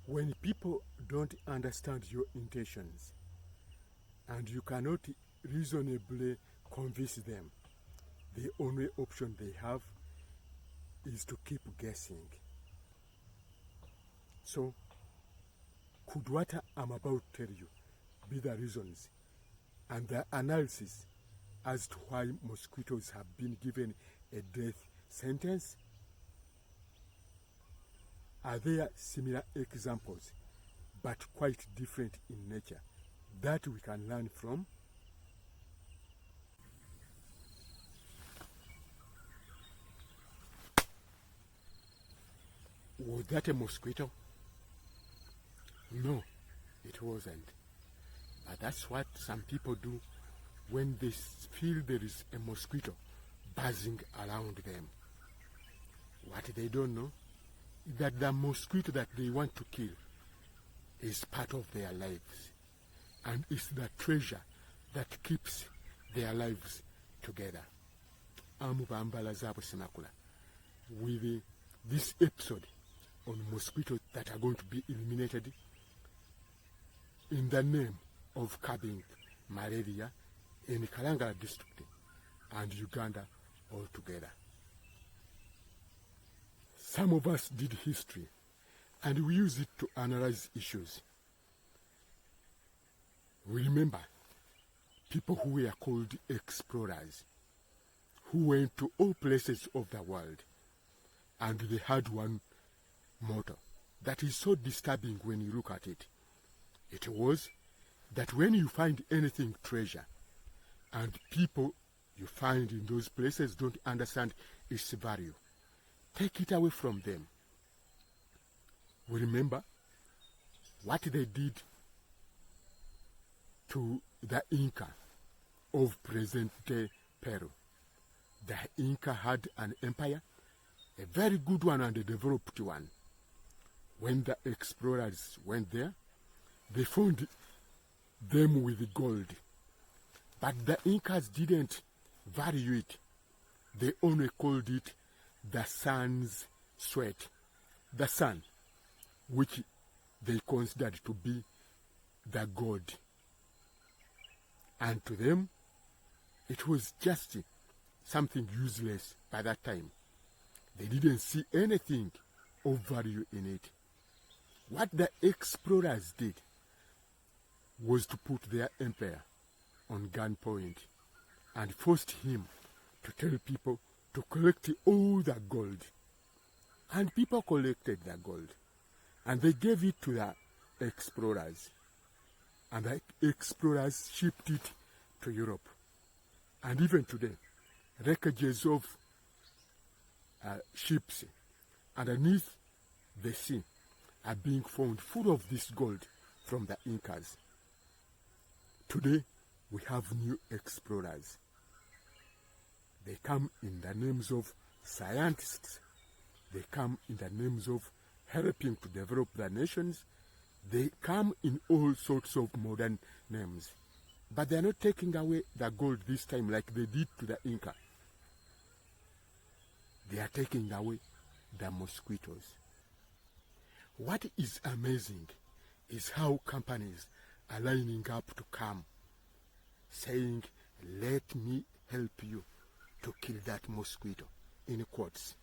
When people don't understand your intentions and you cannot reasonably convince them, the only option they have is to keep guessing. So, could what I'm about to tell you be the reasons and the analysis as to why mosquitoes have been given a death sentence? Are there similar examples, but quite different in nature, that we can learn from? Was that a mosquito? No, it wasn't. But that's what some people do when they feel there is a mosquito buzzing around them. What they don't know is that the mosquito that they want to kill is part of their lives, and it's the treasure that keeps their lives together. With this episode on mosquitoes that are going to be eliminated in the name of curbing malaria in Kalangala district and Uganda altogether. Some of us did history and we use it to analyze issues. We remember people who were called explorers, who went to all places of the world, and they had one motto that is so disturbing when you look at it. It was that when you find anything treasure, and people you find in those places don't understand its value, take it away from them. We remember what they did to the Inca of present-day Peru. The Inca had an empire, a very good one and a developed one. When the explorers went there, they found them with gold. But the Incas didn't value it. They only called it the sun's sweat. The sun, which they considered to be the god. And to them, it was just something useless by that time. They didn't see anything of value in it. What the explorers did was to put their empire on gunpoint and forced him to tell people to collect all the gold. And people collected the gold. And they gave it to the explorers. And the explorers shipped it to Europe. And even today, wreckages of ships underneath the sea are being found full of this gold from the Incas. Today, we have new explorers. They come in the names of scientists. They come in the names of helping to develop the nations. They come in all sorts of modern names. But they are not taking away the gold this time like they did to the Inca. They are taking away the mosquitoes. What is amazing is how companies are lining up to come, saying, "Let me help you to kill that mosquito," in quotes.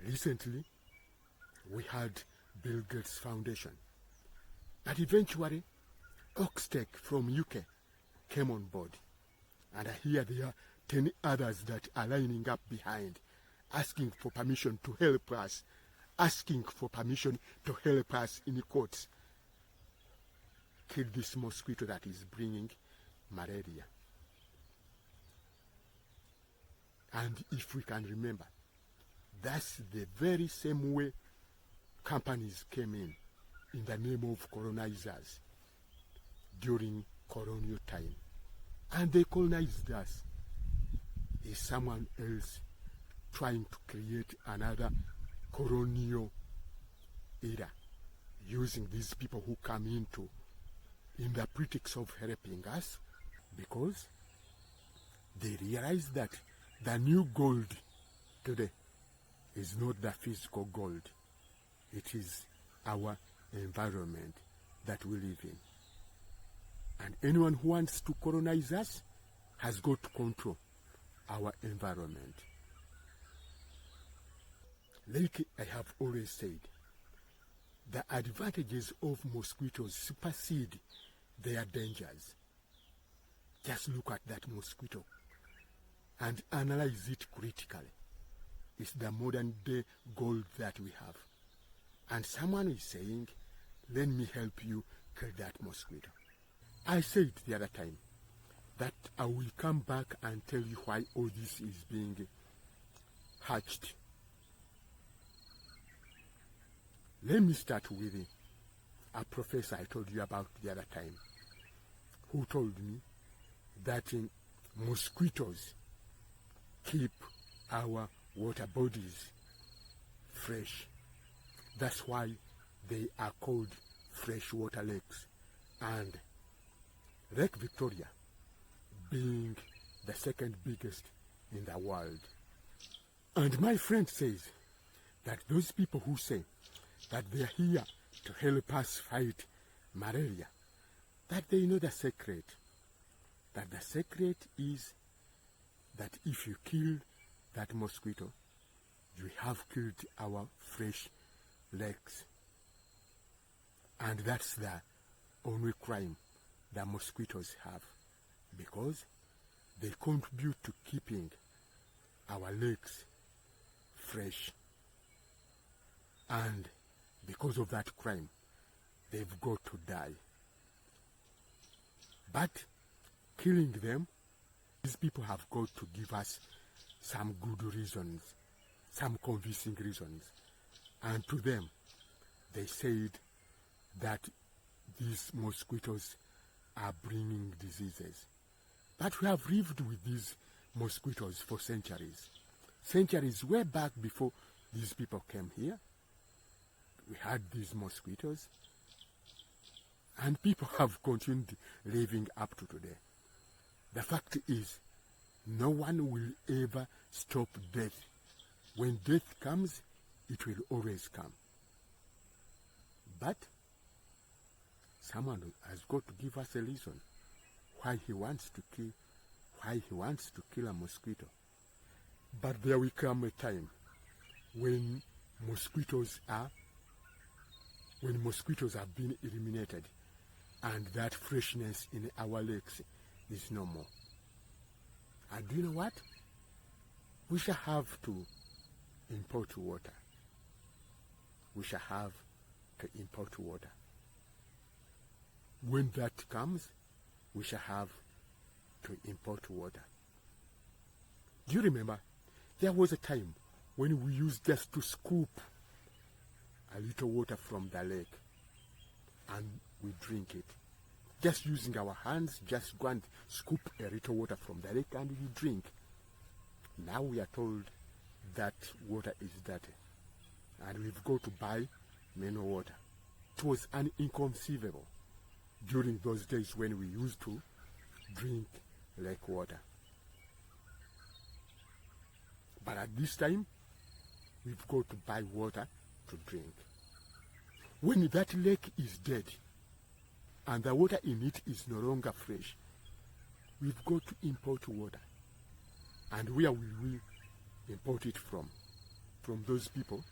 Recently, we had Bill Gates Foundation, but eventually, Oxtec from UK came on board, and here there are 10 others that are lining up behind, asking for permission to help us, in quotes, kill this mosquito that is bringing malaria. And if we can remember, that's the very same way companies came in the name of colonizers during colonial time. And they colonized us. Is someone else trying to create another colonial era using these people who come in the pretext of helping us, because they realize that the new gold today is not the physical gold. It is our environment that we live in. And anyone who wants to colonize us has got to control our environment. Like I have always said, the advantages of mosquitoes supersede their dangers. Just look at that mosquito and analyze it critically. It's the modern day gold that we have. And someone is saying, let me help you kill that mosquito. I said the other time that I will come back and tell you why all this is being hatched. Let me start with a professor I told you about the other time, who told me that mosquitoes keep our water bodies fresh. That's why they are called freshwater lakes. And Lake Victoria being the second biggest in the world. And my friend says that those people who say that they are here to help us fight malaria, that they know the secret. That the secret is that if you kill that mosquito, you have killed our fresh lakes. And that's the only crime the mosquitoes have, because they contribute to keeping our lakes fresh. And because of that crime, they've got to die. But killing them, these people have got to give us some good reasons, some convincing reasons. And to them, they said that these mosquitoes are bringing diseases. But we have lived with these mosquitoes for centuries. Centuries way back before these people came here, we had these mosquitoes, and people have continued living up to today. The fact is, no one will ever stop death. When death comes, it will always come. But someone has got to give us a reason why he wants to kill a mosquito. But there will come a time when mosquitoes have been eliminated, and that freshness in our lakes is no more. And do you know what? We shall have to import water. We shall have to import water. When that comes, we shall have to import water. Do you remember? There was a time when we used just to scoop a little water from the lake and we drink it. Just using our hands, just go and scoop a little water from the lake and we drink. Now we are told that water is dirty and we've got to buy mineral water. It was inconceivable during those days when we used to drink lake water. But at this time, we've got to buy water to drink. When that lake is dead and the water in it is no longer fresh, we've got to import water. And where will we import it from? From those people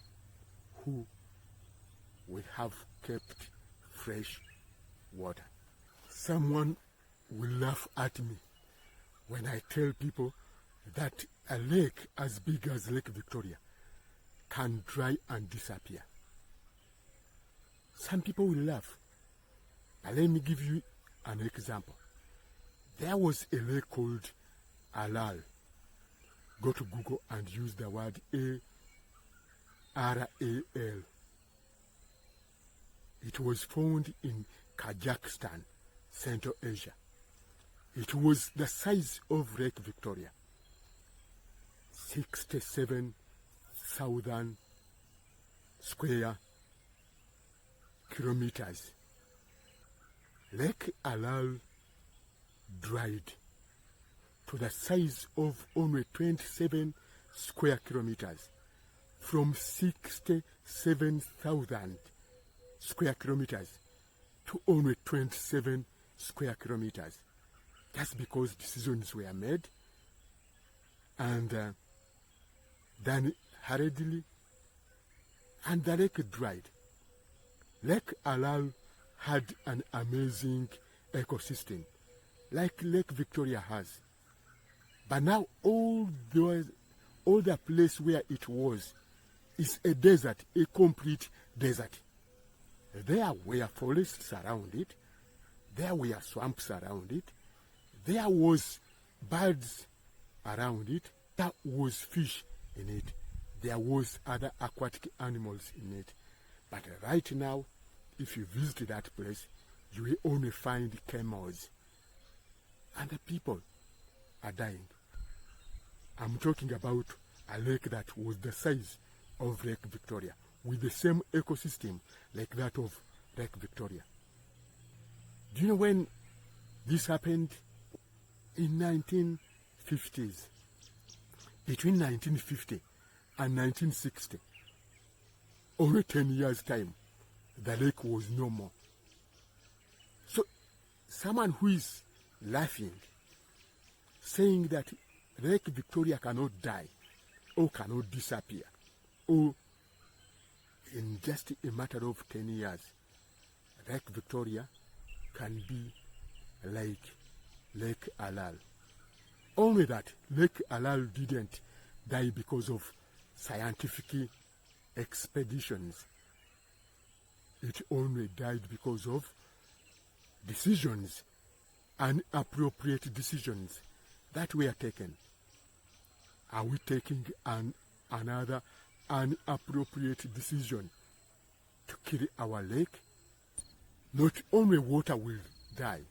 who will have kept fresh water. Someone will laugh at me when I tell people that a lake as big as Lake Victoria can dry and disappear. Some people will laugh. But let me give you an example. There was a lake called Alal. Go to Google and use the word A-R-A-L. It was found in Kazakhstan, Central Asia. It was the size of Lake Victoria, 67,000 square kilometers. Lake Alal dried to the size of only 27 square kilometers from 67,000 square kilometers to only 27 square kilometers. That's because decisions were made and done hurriedly, and the lake dried. Lake Alal had an amazing ecosystem, like Lake Victoria has. But now all the place where it was is a desert, a complete desert. There were forests around it. There were swamps around it. There was birds around it. There was fish in it. There was other aquatic animals in it. But right now, if you visit that place, you will only find camels. And the people are dying. I'm talking about a lake that was the size of Lake Victoria, with the same ecosystem like that of Lake Victoria. Do you know when this happened? In 1950s. Between 1950 and 1960. Only 10 years' time, the lake was no more. So, someone who is laughing, saying that Lake Victoria cannot die, or cannot disappear, or in just a matter of 10 years, Lake Victoria can be like Lake Alal. Only that Lake Alal didn't die because of scientific expeditions. It only died because of decisions, inappropriate decisions that were taken. Are we taking another inappropriate decision to kill our lake? Not only water will die,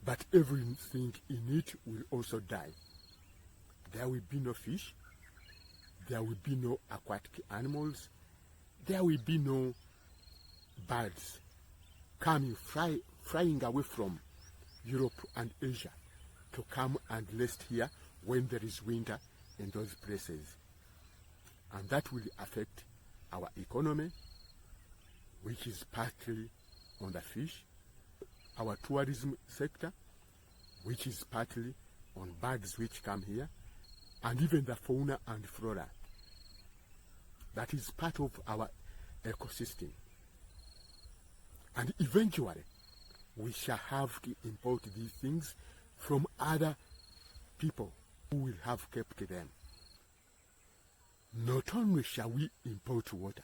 but everything in it will also die. There will be no fish. There will be no aquatic animals. There will be no birds coming, flying away from Europe and Asia to come and rest here when there is winter in those places. And that will affect our economy, which is partly on the fish, our tourism sector, which is partly on birds which come here, and even the fauna and flora. That is part of our ecosystem. And eventually, we shall have to import these things from other people who will have kept them. Not only shall we import water,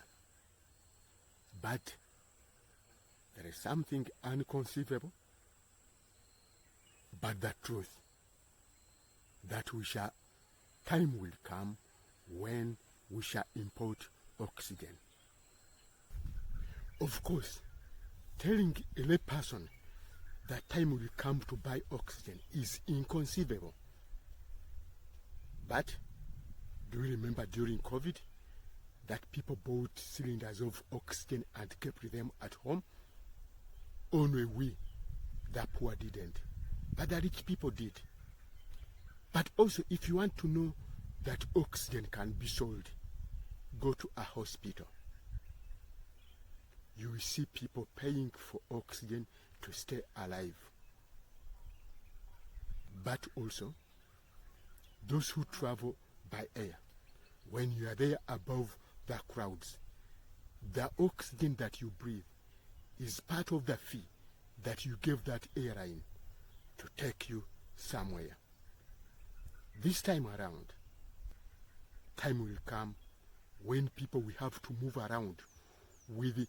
but there is something inconceivable, but the truth, that time will come when we shall import oxygen. Of course, telling a lay person that time will come to buy oxygen is inconceivable. But do you remember during COVID that people bought cylinders of oxygen and kept them at home? Only we, the poor, didn't. But the rich people did. But also, if you want to know that oxygen can be sold, go to a hospital. You will see people paying for oxygen to stay alive. But also, those who travel by air, when you are there above the crowds, the oxygen that you breathe is part of the fee that you give that airline to take you somewhere. This time around, time will come when people will have to move around with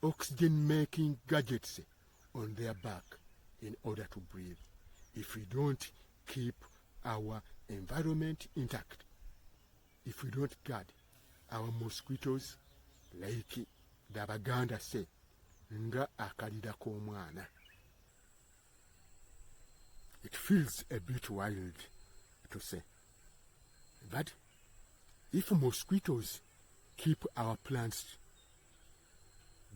oxygen-making gadgets on their back in order to breathe, if we don't keep our environment intact, if we don't guard our mosquitoes like the Baganda say, nga akalida k'omwana. It feels a bit wild to say, but if mosquitoes keep our plants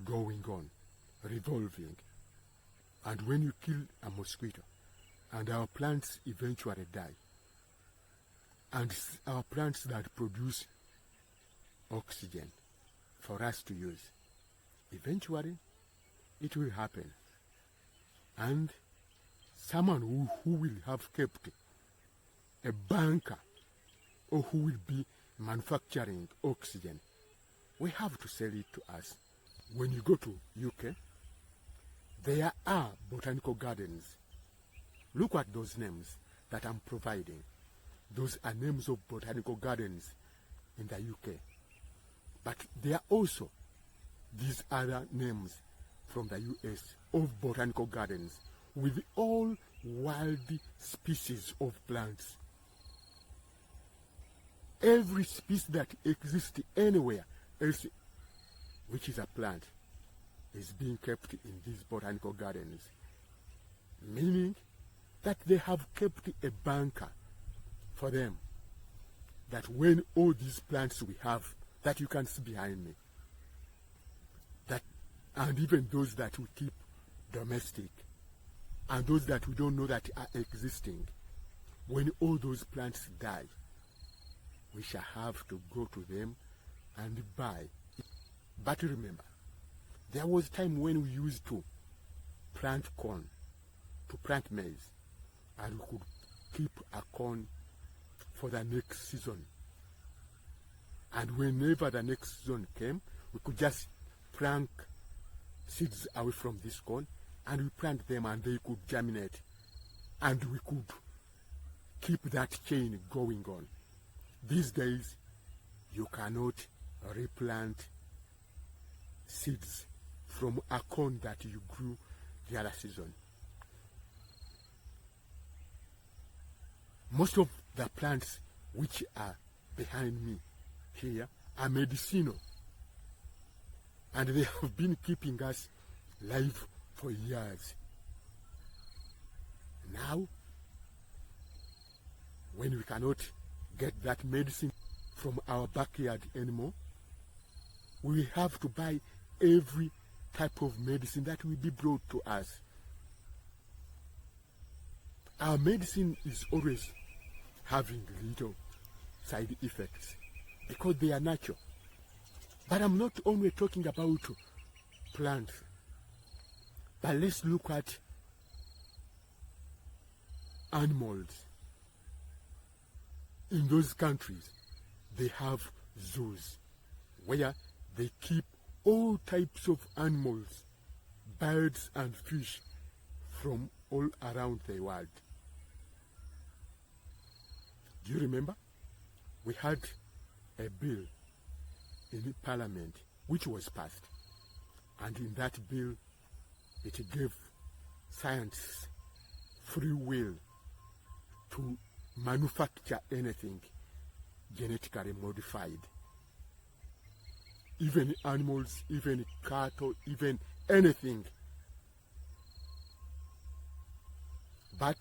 going on, revolving, and when you kill a mosquito and our plants eventually die, and our plants that produce oxygen for us to use. Eventually, it will happen. And someone who will have kept a bunker or who will be manufacturing oxygen, we have to sell it to us. When you go to UK, there are botanical gardens. Look at those names that I'm providing. Those are names of botanical gardens in the UK. But there are also these other names from the US of botanical gardens with all wild species of plants. Every species that exists anywhere else, which is a plant, is being kept in these botanical gardens, meaning that they have kept a bunker for them, that when all these plants we have, that you can see behind me, that, and even those that we keep domestic, and those that we don't know that are existing, when all those plants die, we shall have to go to them and buy. But remember, there was a time when we used to plant corn, to plant maize, and we could keep a corn for the next season. And whenever the next season came, we could just plant seeds away from this corn, and we plant them and they could germinate. And we could keep that chain going on. These days, you cannot replant seeds from a corn that you grew the other season. Most of the plants which are behind me here are medicinal, and they have been keeping us alive for years. Now, when we cannot get that medicine from our backyard anymore, we have to buy every type of medicine that will be brought to us. Our medicine is always having little side effects because they are natural. But I'm not only talking about plants, but let's look at animals. In those countries, they have zoos where they keep all types of animals, birds and fish from all around the world. Do you remember? We had a bill in Parliament which was passed, and in that bill it gave science free will to manufacture anything genetically modified. Even animals, even cattle, even anything. But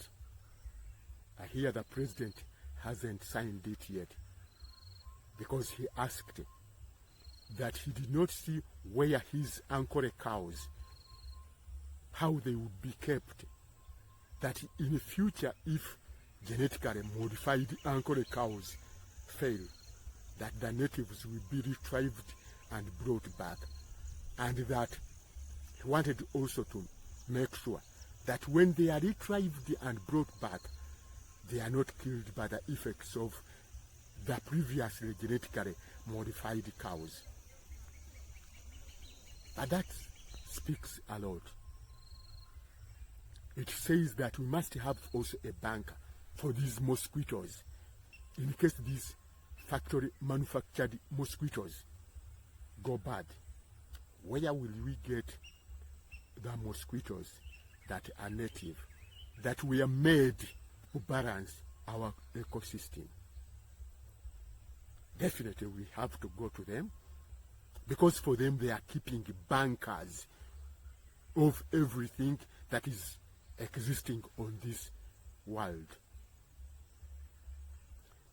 I hear the president hasn't signed it yet because he asked that he did not see where his Anchor cows, how they would be kept, that in the future if genetically modified Anchor cows fail, that the natives will be retrieved and brought back, and that he wanted also to make sure that when they are retrieved and brought back, they are not killed by the effects of the previously genetically modified cows. But that speaks a lot. It says that we must have also a bunker for these mosquitoes in case these factory manufactured mosquitoes go bad. Where will we get the mosquitoes that are native, that were made to balance our ecosystem? Definitely we have to go to them, because for them they are keeping bunkers of everything that is existing on this world.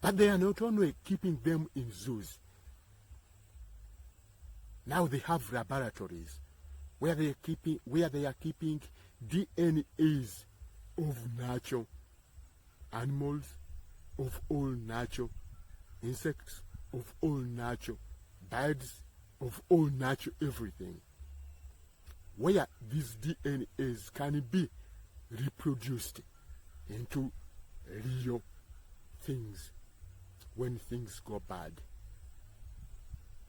But they are not only keeping them in zoos. Now they have laboratories where they are keeping DNAs of natural animals, of all natural insects, of all natural birds, of all natural everything, where these DNAs can be reproduced into real things when things go bad.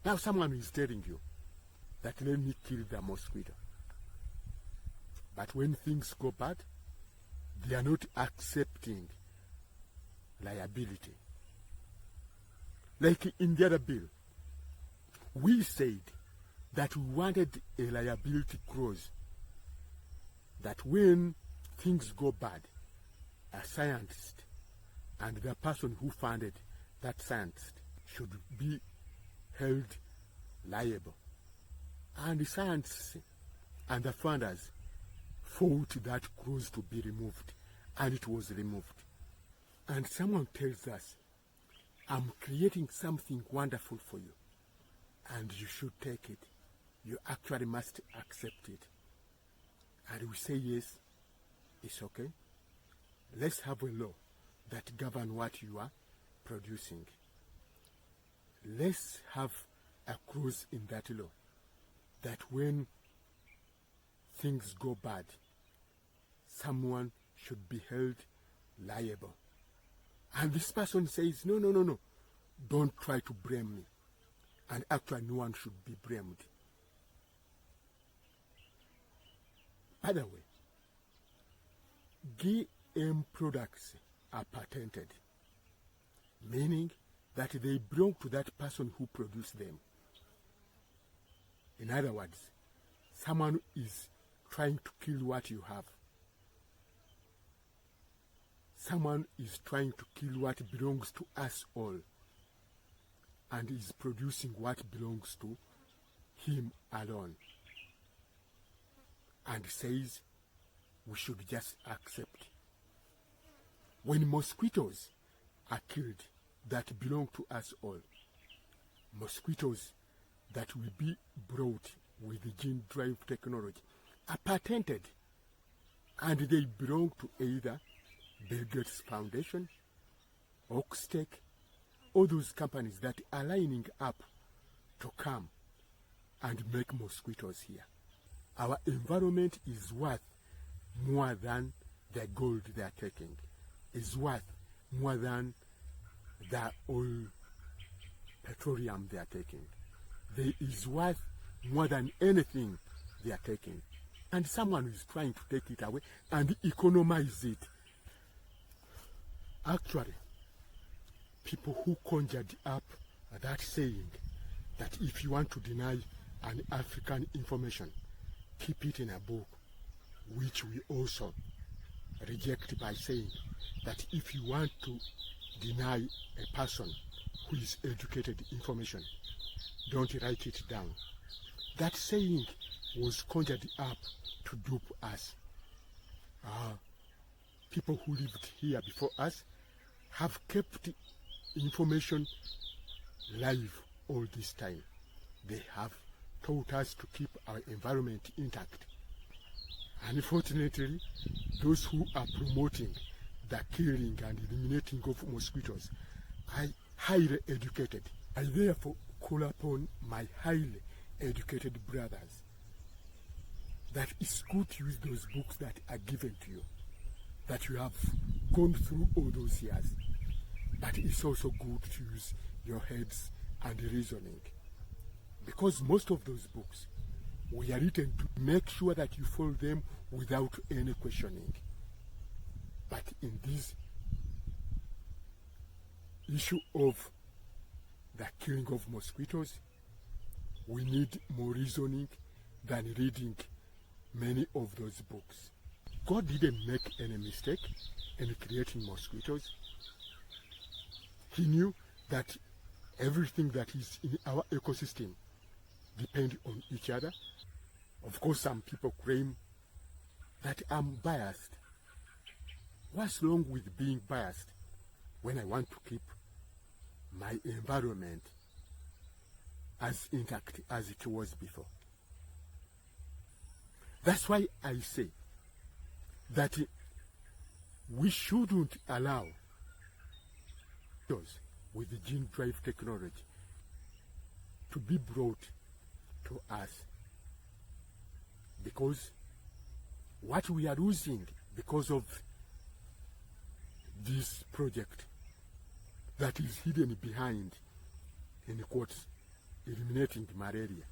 Now someone is telling you that let me kill the mosquito. But when things go bad, they are not accepting liability. Like in the other bill, we said that we wanted a liability clause that when things go bad, a scientist and the person who funded that scientist should be held liable. And the scientists and the funders fought that clause to be removed, and it was removed. And someone tells us, I'm creating something wonderful for you, and you should take it. You actually must accept it. And we say, yes, it's okay. Let's have a law that governs what you are producing. Let's have a clause in that law that when things go bad, someone should be held liable. And this person says, no, don't try to blame me. And actually no one should be blamed. By the way, GM products are patented, meaning that they belong to that person who produced them. In other words, someone is trying to kill what you have. Someone is trying to kill what belongs to us all, and is producing what belongs to him alone, and says we should just accept. When mosquitoes are killed that belong to us all, mosquitoes that will be brought with the gene drive technology are patented, and they belong to either Bill Gates Foundation, Oxtec, all those companies that are lining up to come and make mosquitoes here. Our environment is worth more than the gold they are taking, is worth more than the oil, petroleum they are taking. They is worth more than anything they are taking. And someone is trying to take it away and economize it. Actually, people who conjured up that saying that if you want to deny an African information, keep it in a book, which we also reject by saying that if you want to deny a person who is educated information, don't write it down. That saying was conjured up to dupe us. People who lived here before us have kept information live all this time. They have taught us to keep our environment intact. Unfortunately, those who are promoting the killing and eliminating of mosquitoes are highly educated. I therefore call upon my highly educated brothers that it's good to use those books that are given to you, that you have gone through all those years. But it's also good to use your heads and reasoning, because most of those books were written to make sure that you follow them without any questioning. But in this issue of the killing of mosquitoes, we need more reasoning than reading many of those books. God didn't make any mistake in creating mosquitoes. He knew that everything that is in our ecosystem depends on each other. Of course, some people claim that I'm biased. What's wrong with being biased when I want to keep my environment as intact as it was before? That's why I say that we shouldn't allow those with the gene drive technology to be brought to us, because what we are losing because of this project that is hidden behind, in quotes, eliminating malaria,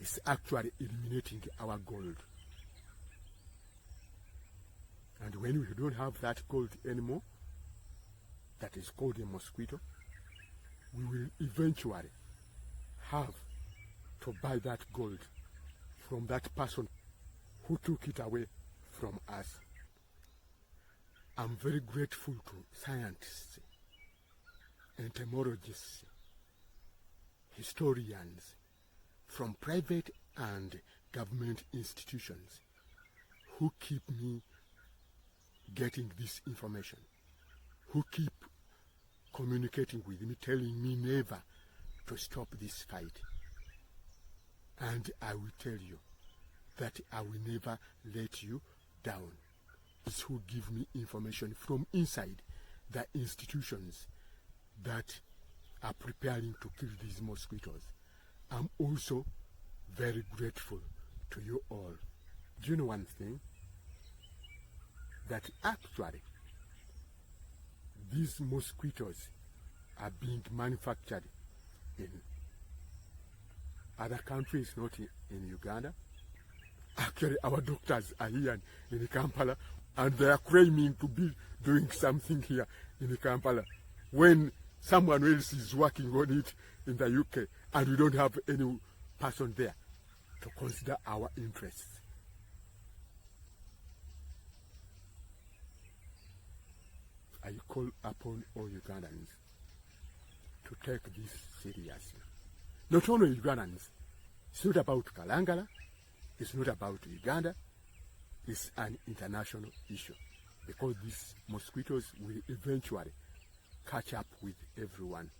is actually eliminating our gold. And when we don't have that gold anymore, that is called a mosquito, we will eventually have to buy that gold from that person who took it away from us. I'm very grateful to scientists, entomologists, historians from private and government institutions who keep me getting this information, who keep communicating with me, telling me never to stop this fight. And I will tell you that I will never let you down. Those who give me information from inside the institutions that are preparing to kill these mosquitoes. I'm also very grateful to you all. Do you know one thing? That actually these mosquitoes are being manufactured in other countries, not in Uganda. Actually, our doctors are here in Kampala, and they are claiming to be doing something here in Kampala when someone else is working on it in the UK, and we don't have any person there to consider our interests. I call upon all Ugandans to take this seriously. Not only Ugandans, it's not about Kalangala, it's not about Uganda, it's an international issue, because these mosquitoes will eventually catch up with everyone.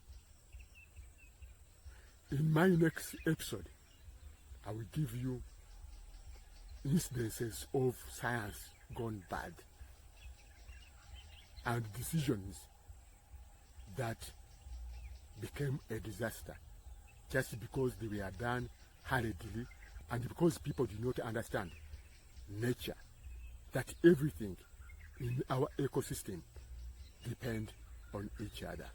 In my next episode, I will give you incidences of science gone bad and decisions that became a disaster just because they were done hurriedly and because people did not understand nature, that everything in our ecosystem depends on each other.